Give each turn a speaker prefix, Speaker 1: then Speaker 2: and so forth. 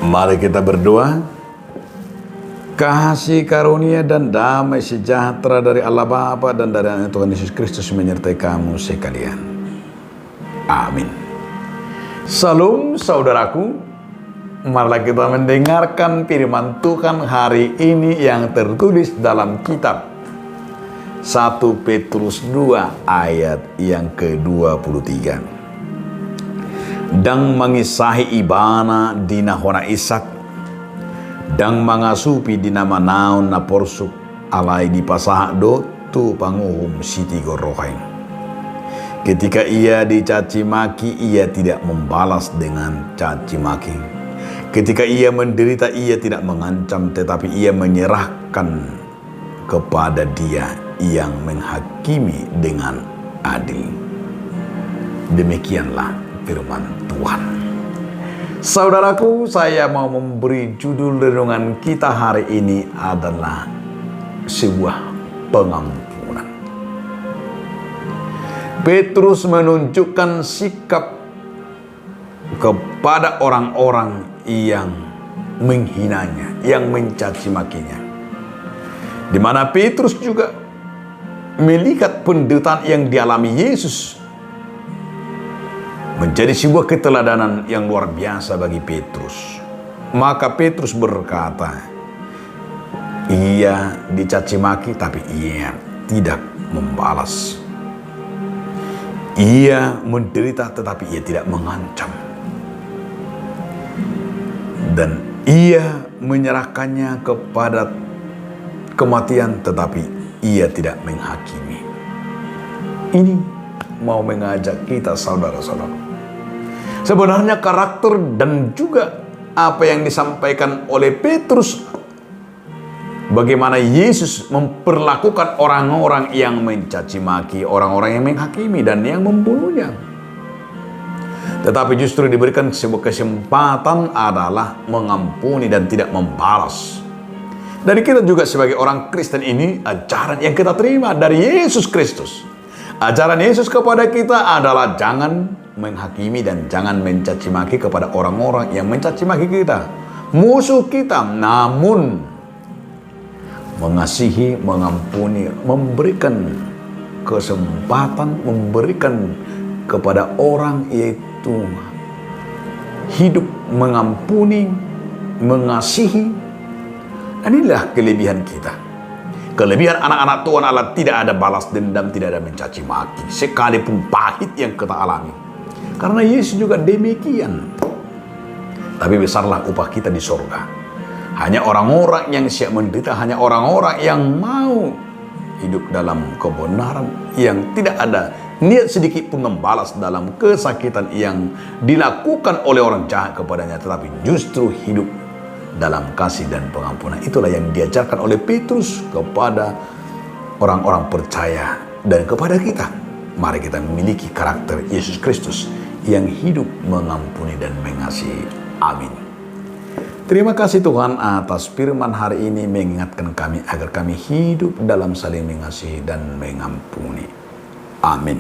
Speaker 1: Mari kita berdoa. Kasih karunia dan damai sejahtera dari Allah Bapa dan dari Anak Tuhan Yesus Kristus menyertai kamu sekalian. Amin. Salam saudaraku. Marilah kita mendengarkan firman Tuhan hari ini yang tertulis dalam kitab 1 Petrus 2 ayat yang ke-23. Dang mengisahi ibana dina hona Ishak, dang mangasupi dina manaon na porsuk alai di pasah do tu panguhum siti gorohain. Ketika ia dicaci maki, ia tidak membalas dengan caci maki. Ketika ia menderita, ia tidak mengancam, tetapi ia menyerahkan kepada Dia yang menghakimi dengan adil. Demikianlah firman Tuhan. Saudaraku, saya mau memberi judul renungan kita hari ini adalah sebuah pengampunan. Petrus menunjukkan sikap kepada orang-orang yang menghinanya, yang mencaci makinya. Di mana Petrus juga melihat penderitaan yang dialami Yesus menjadi sebuah keteladanan yang luar biasa bagi Petrus. Maka Petrus berkata, ia dicaci maki tapi ia tidak membalas. Ia menderita tetapi ia tidak mengancam. Dan ia menyerahkannya kepada kematian tetapi ia tidak menghakimi. Ini mau mengajak kita saudara-saudara. Sebenarnya karakter dan juga apa yang disampaikan oleh Petrus, bagaimana Yesus memperlakukan orang-orang yang mencaci maki, orang-orang yang menghakimi dan yang membunuhnya. Tetapi justru diberikan sebuah kesempatan adalah mengampuni dan tidak membalas. Dan kita juga sebagai orang Kristen ini, ajaran yang kita terima dari Yesus Kristus. Ajaran Yesus kepada kita adalah jangan menghakimi dan jangan mencaci maki kepada orang-orang yang mencaci maki kita, musuh kita, namun mengasihi, mengampuni, memberikan kesempatan, memberikan kepada orang yaitu hidup mengampuni, mengasihi. Dan inilah kelebihan kita. Kelebihan anak-anak Tuhan Allah, tidak ada balas dendam, tidak ada mencaci maki, sekalipun pahit yang kita alami. Karena Yesus juga demikian. Tapi besarlah upah kita di sorga. Hanya orang-orang yang siap menderita, hanya orang-orang yang mau hidup dalam kebenaran, yang tidak ada niat sedikit pun membalas dalam kesakitan yang dilakukan oleh orang jahat kepadanya, tetapi justru hidup dalam kasih dan pengampunan. Itulah yang diajarkan oleh Petrus kepada orang-orang percaya dan kepada kita. Mari kita memiliki karakter Yesus Kristus yang hidup mengampuni dan mengasihi. Amin. Terima kasih Tuhan atas firman hari ini mengingatkan kami agar kami hidup dalam saling mengasihi dan mengampuni. Amin.